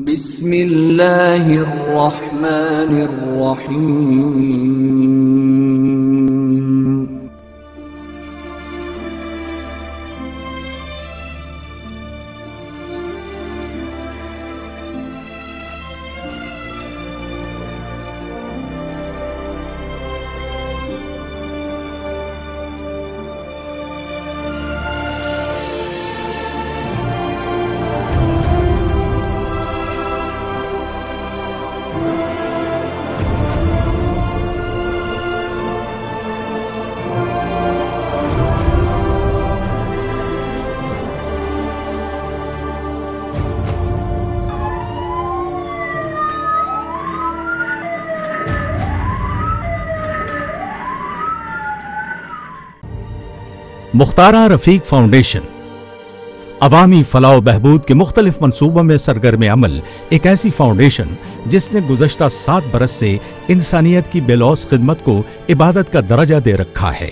بسم اللہ الرحمن الرحیم. مختارہ رفیق فاؤنڈیشن عوامی فلاح و بہبود کے مختلف منصوبوں میں سرگرم عمل ایک ایسی فاؤنڈیشن جس نے گزشتہ 7 برس سے انسانیت کی بے لوث خدمت کو عبادت کا درجہ دے رکھا ہے.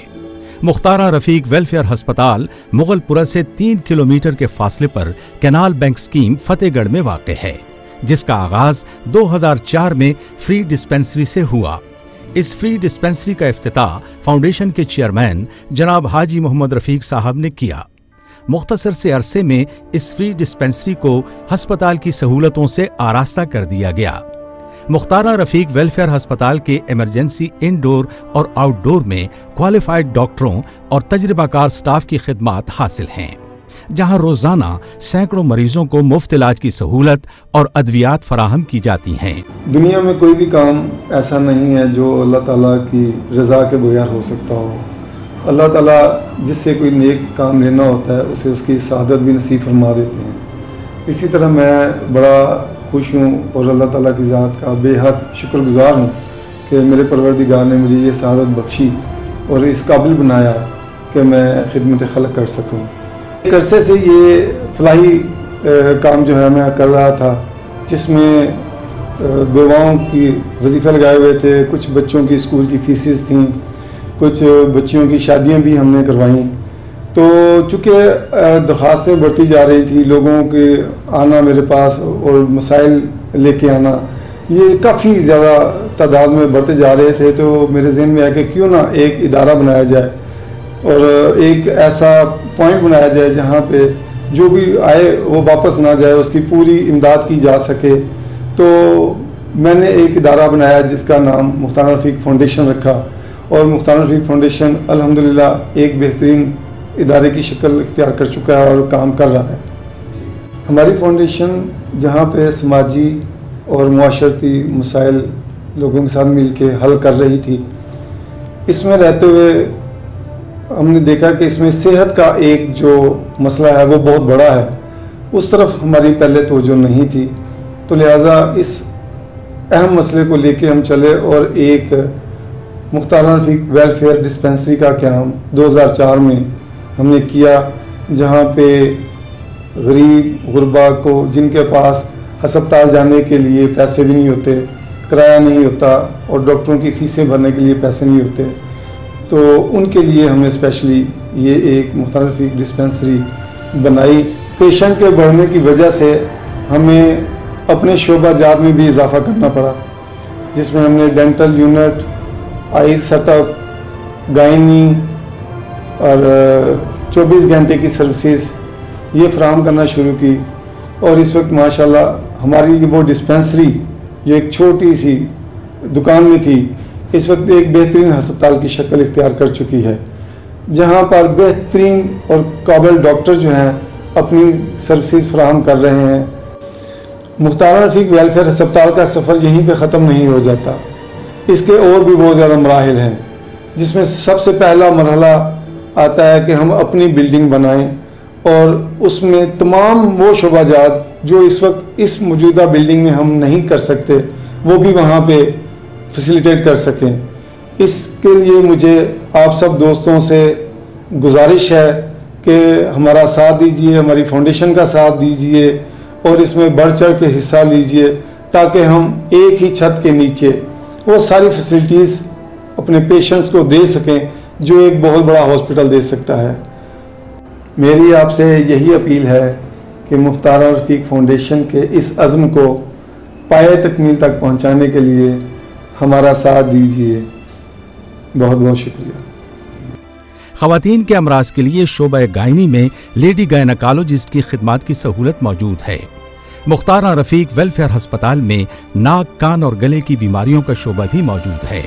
مختارہ رفیق ویلفیئر ہسپتال مغل پورہ سے 3 کلومیٹر کے فاصلے پر کینال بینک سکیم فتح گڑھ میں واقع ہے، جس کا آغاز 2004 میں فری ڈسپینسری سے ہوا. اس فری ڈسپینسری کا افتتاح فاؤنڈیشن کے چیئرمین جناب حاجی محمد رفیق صاحب نے کیا. مختصر سے عرصے میں اس فری ڈسپینسری کو ہسپتال کی سہولتوں سے آراستہ کر دیا گیا. مختارہ رفیق ویلفیئر ہسپتال کے ایمرجنسی انڈور اور آؤٹ ڈور میں کوالیفائڈ ڈاکٹروں اور تجربہ کار سٹاف کی خدمات حاصل ہیں، جہاں روزانہ سینکڑوں مریضوں کو مفت علاج کی سہولت اور ادویات فراہم کی جاتی ہیں. دنیا میں کوئی بھی کام ایسا نہیں ہے جو اللہ تعالیٰ کی رضا کے بغیر ہو سکتا ہو. اللہ تعالیٰ جس سے کوئی نیک کام لینا ہوتا ہے اسے اس کی سعادت بھی نصیب فرما دیتے ہیں. اسی طرح میں بڑا خوش ہوں اور اللہ تعالیٰ کی ذات کا بے حد شکر گزار ہوں کہ میرے پروردگار نے مجھے یہ سعادت بخشی اور اس قابل بنایا کہ میں خدمت خلق کر سکوں. ایک عرصے سے یہ فلاحی کام جو ہے میں کر رہا تھا، جس میں بیواؤں کی وظیفے لگائے ہوئے تھے، کچھ بچوں کی اسکول کی فیسز تھیں، کچھ بچیوں کی شادیاں بھی ہم نے کروائیں. تو چونکہ درخواستیں بڑھتی جا رہی تھی، لوگوں کے آنا میرے پاس اور مسائل لے کے آنا یہ کافی زیادہ تعداد میں بڑھتے جا رہے تھے، تو میرے ذہن میں آیا کہ کیوں نہ ایک ادارہ بنایا جائے اور ایک ایسا پوائنٹ بنایا جائے جہاں پہ جو بھی آئے وہ واپس نہ جائے، اس کی پوری امداد کی جا سکے. تو میں نے ایک ادارہ بنایا جس کا نام مختارہ رفیق فاؤنڈیشن رکھا، اور مختارہ رفیق فاؤنڈیشن الحمدللہ ایک بہترین ادارے کی شکل اختیار کر چکا ہے اور کام کر رہا ہے. ہماری فاؤنڈیشن جہاں پہ سماجی اور معاشرتی مسائل لوگوں کے ساتھ مل کے حل کر رہی تھی، اس میں رہتے ہوئے ہم نے دیکھا کہ اس میں صحت کا ایک جو مسئلہ ہے وہ بہت بڑا ہے، اس طرف ہماری پہلے توجہ نہیں تھی. تو لہٰذا اس اہم مسئلے کو لے کے ہم چلے اور ایک مختارہ رفیق ویلفیئر ڈسپینسری کا قیام 2004 میں ہم نے کیا، جہاں پہ غریب غربا کو جن کے پاس ہسپتال جانے کے لیے پیسے بھی نہیں ہوتے، کرایہ نہیں ہوتا اور ڈاکٹروں کی فیسیں بھرنے کے لیے پیسے نہیں ہوتے، تو ان کے لیے ہم نے اسپیشلی یہ ایک مختارہ رفیق ڈسپینسری بنائی. پیشنٹ کے بڑھنے کی وجہ سے ہمیں اپنے شعبہ جات میں بھی اضافہ کرنا پڑا، جس میں ہم نے ڈینٹل یونٹ، آئی سیٹ اپ، گائنی اور 24 گھنٹے کی سروسز یہ فراہم کرنا شروع کی. اور اس وقت ماشاءاللہ ہماری وہ ڈسپینسری جو ایک چھوٹی سی دکان میں تھی، اس وقت ایک بہترین ہسپتال کی شکل اختیار کر چکی ہے، جہاں پر بہترین اور قابل ڈاکٹر جو ہیں اپنی سروسز فراہم کر رہے ہیں. مختارہ رفیق ویلفیئر ہسپتال کا سفر یہیں پہ ختم نہیں ہو جاتا، اس کے اور بھی بہت زیادہ مراحل ہیں، جس میں سب سے پہلا مرحلہ آتا ہے کہ ہم اپنی بلڈنگ بنائیں اور اس میں تمام وہ شعبہ جات جو اس وقت اس موجودہ بلڈنگ میں ہم نہیں کر سکتے وہ بھی وہاں پہ فیسیلیٹیٹ کر سکیں. اس کے لیے مجھے آپ سب دوستوں سے گزارش ہے کہ ہمارا ساتھ دیجئے، ہماری فاؤنڈیشن کا ساتھ دیجئے اور اس میں بڑھ چڑھ کے حصہ لیجئے، تاکہ ہم ایک ہی چھت کے نیچے وہ ساری فیسلٹیز اپنے پیشنٹس کو دے سکیں جو ایک بہت بڑا ہاسپٹل دے سکتا ہے. میری آپ سے یہی اپیل ہے کہ مختارہ رفیق فاؤنڈیشن کے اس عزم کو پائے تکمیل تک پہنچانے کے لیے ہمارا ساتھ دیجیے. بہت بہت شکریہ. خواتین کے امراض کے لیے شعبہ گائنی میں لیڈی گائناکالوجسٹ کی خدمات کی سہولت موجود ہے. مختارہ رفیق ویلفیئر ہسپتال میں ناک، کان اور گلے کی بیماریوں کا شعبہ بھی موجود ہے.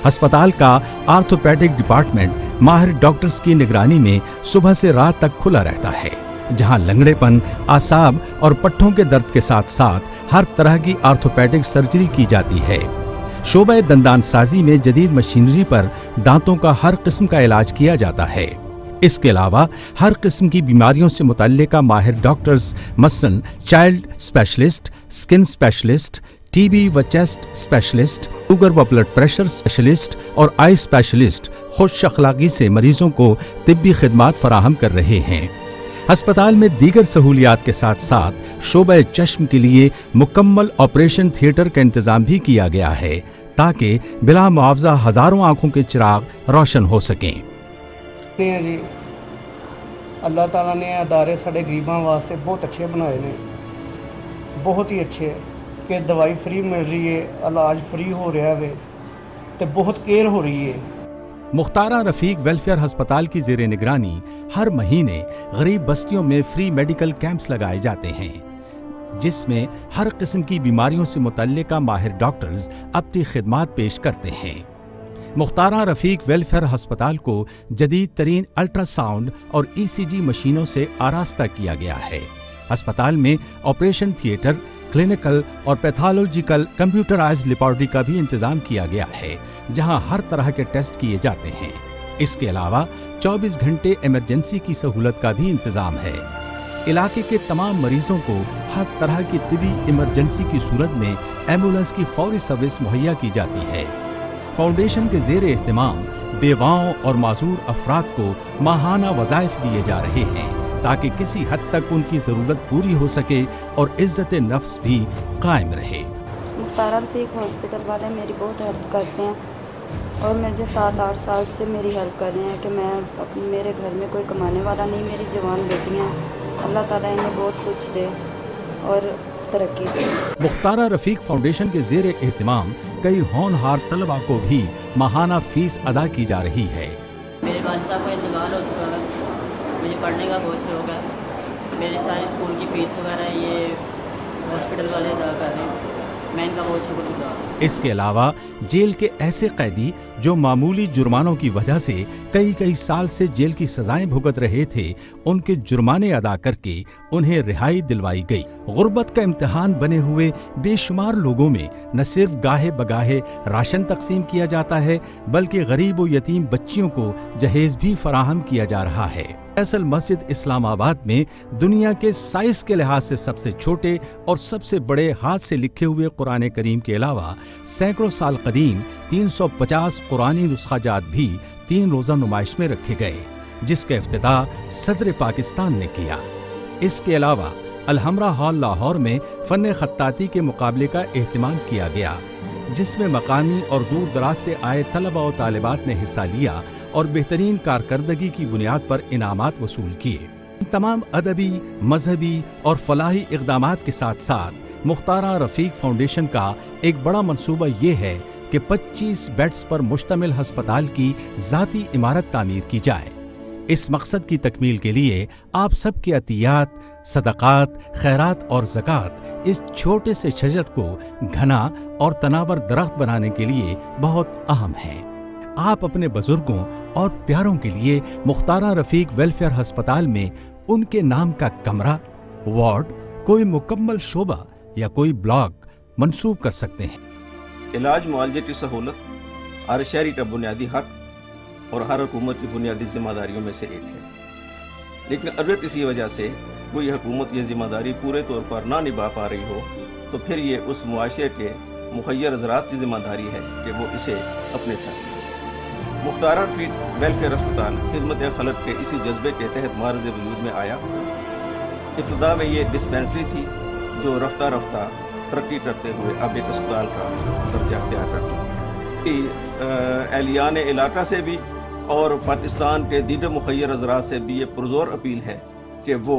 ہسپتال کا آرتھوپیڈک ڈپارٹمنٹ ماہر ڈاکٹرز کی نگرانی میں صبح سے رات تک کھلا رہتا ہے، جہاں لنگڑے پن، اعصاب اور پٹھوں کے درد کے ساتھ ساتھ ہر طرح کی آرتھوپیڈک سرجری کی جاتی ہے. شعبہ دندان سازی میں جدید مشینری پر دانتوں کا ہر قسم کا علاج کیا جاتا ہے. اس کے علاوہ ہر قسم کی بیماریوں سے متعلقہ ماہر ڈاکٹرز مثلاً child specialist, skin specialist, T B و چیسٹ اسپیشلسٹ، شوگر و بلڈ پریشر اسپیشلسٹ اور آئی اسپیشلسٹ خوش اخلاقی سے مریضوں کو طبی خدمات فراہم کر رہے ہیں. ہسپتال میں دیگر سہولیات کے ساتھ ساتھ شعبہ چشم کے لیے مکمل آپریشن تھیٹر کا انتظام بھی کیا گیا ہے تاکہ بلا معاوضہ ہزاروں آنکھوں کے چراغ روشن ہو سکیں. جی اللہ تعالیٰ نے ادارے ساڑے غریباں واسطے بہت اچھے بنائے نے، بہت ہی اچھے کہ دوائی فری مل رہی ہے، علاج فری ہو رہا ہے تو بہت کیئر ہو رہی ہے. مختارہ رفیق ویلفیئر ہسپتال کی زیر نگرانی ہر مہینے غریب بستیوں میں فری میڈیکل کیمپس لگائے جاتے ہیں، جس میں ہر قسم کی بیماریوں سے متعلقہ ماہر ڈاکٹرز اپنی خدمات پیش کرتے ہیں. مختارہ رفیق ویلفیئر ہسپتال کو جدید ترین الٹرا ساؤنڈ اور ای سی جی مشینوں سے آراستہ کیا گیا ہے. ہسپتال میں آپریشن تھیٹر، کلینکل اور پیتھولوجیکل کمپیوٹرائزڈ لیبارٹری کا بھی انتظام کیا گیا ہے، جہاں ہر طرح کے ٹیسٹ کیے جاتے ہیں. اس کے علاوہ 24 گھنٹے ایمرجنسی کی سہولت کا بھی انتظام ہے. علاقے کے تمام مریضوں کو ہر طرح کی طبی ایمرجنسی کی صورت میں ایمبولینس کی فوری سروس مہیا کی جاتی ہے. فاؤنڈیشن کے زیر اہتمام بیواؤں اور معذور افراد کو ماہانہ وظائف دیے جا رہے ہیں تاکہ کسی حد تک ان کی ضرورت پوری ہو سکے اور عزت نفس بھی قائم رہے. مختارہ رفیق ہاسپٹل والے میری بہت ہیلپ کرتے ہیں اور مجھے 7-8 سال سے میری ہیلپ کر رہے ہیں کہ میرے گھر میں کوئی کمانے والا نہیں، میری جوان بیٹیاں ہیں. اللہ تعالیٰ انہیں بہت کچھ دے اور ترقی دے. مختارہ رفیق فاؤنڈیشن کے زیر اہتمام کئی ہونہار طلباء کو بھی ماہانہ فیس ادا کی جا رہی ہے. میرے والد صاحب کا انتقال ہو چکا ہے، مجھے پڑھنے کا بہت شوق ہے. میرے سارے اسکول کی فیس وغیرہ یہ ہاسپٹل والے ادا کر رہے ہیں، میں ان کا بہت شکر گزار ہوں. اس کے علاوہ جیل کے ایسے قیدی جو معمولی جرمانوں کی وجہ سے کئی سال سے جیل کی سزائیں بھگت رہے تھے، ان کے جرمانے ادا کر کے انہیں رہائی دلوائی گئی. غربت کا امتحان بنے ہوئے بے شمار لوگوں میں نہ صرف گاہے بگاہے راشن تقسیم کیا جاتا ہے بلکہ غریب و یتیم بچیوں کو جہیز بھی فراہم کیا جا رہا ہے. فیصل مسجد اسلام آباد میں دنیا کے سائز کے لحاظ سے سب سے چھوٹے اور سب سے بڑے ہاتھ سے لکھے ہوئے قرآن کریم کے علاوہ سینکڑوں سال قدیم 350 قرآنی نسخہ جات بھی 3 روزہ نمائش میں رکھے گئے، جس کا افتتاح صدر پاکستان نے کیا. اس کے علاوہ الحمرہ ہال لاہور میں فن خطاطی کے مقابلے کا اہتمام کیا گیا، جس میں مقامی اور دور دراز سے آئے طلباء و طالبات نے حصہ لیا اور بہترین کارکردگی کی بنیاد پر انعامات وصول کیے. تمام ادبی، مذہبی اور فلاحی اقدامات کے ساتھ ساتھ مختارہ رفیق فاؤنڈیشن کا ایک بڑا منصوبہ یہ ہے کہ 25 بیڈز پر مشتمل ہسپتال کی ذاتی عمارت تعمیر کی جائے. اس مقصد کی تکمیل کے لیے آپ سب کے عطیات، صدقات، خیرات اور زکوٰۃ اس چھوٹے سے شجر کو گھنا اور تناور درخت بنانے کے لیے بہت اہم ہے. آپ اپنے بزرگوں اور پیاروں کے لیے مختارہ رفیق ویلفیئر ہسپتال میں ان کے نام کا کمرہ، وارڈ، کوئی مکمل شعبہ یا کوئی بلاک منسوب کر سکتے ہیں. علاج معالجے کی سہولت ہر شہری کا بنیادی حق اور ہر حکومت کی بنیادی ذمہ داریوں میں سے ایک ہے، لیکن اگر کسی وجہ سے کوئی حکومت یہ ذمہ داری پورے طور پر نہ نبھا پا رہی ہو تو پھر یہ اس معاشرے کے مخیر حضرات کی ذمہ داری ہے کہ وہ اسے اپنے ساتھ. مختارہ رفیق ویلفیئر ہسپتال خدمت خلق کے اسی جذبے کے تحت معرض وجود میں آیا. ابتدا میں یہ ڈسپینسری تھی جو رفتہ رفتہ ترقی کرتے ہوئے اب ایک اسپتال کا درجہ اختیار کرتی ہے. اہلیان علاقہ سے بھی اور پاکستان کے دیگر مخیر حضرات سے بھی یہ پرزور اپیل ہے کہ وہ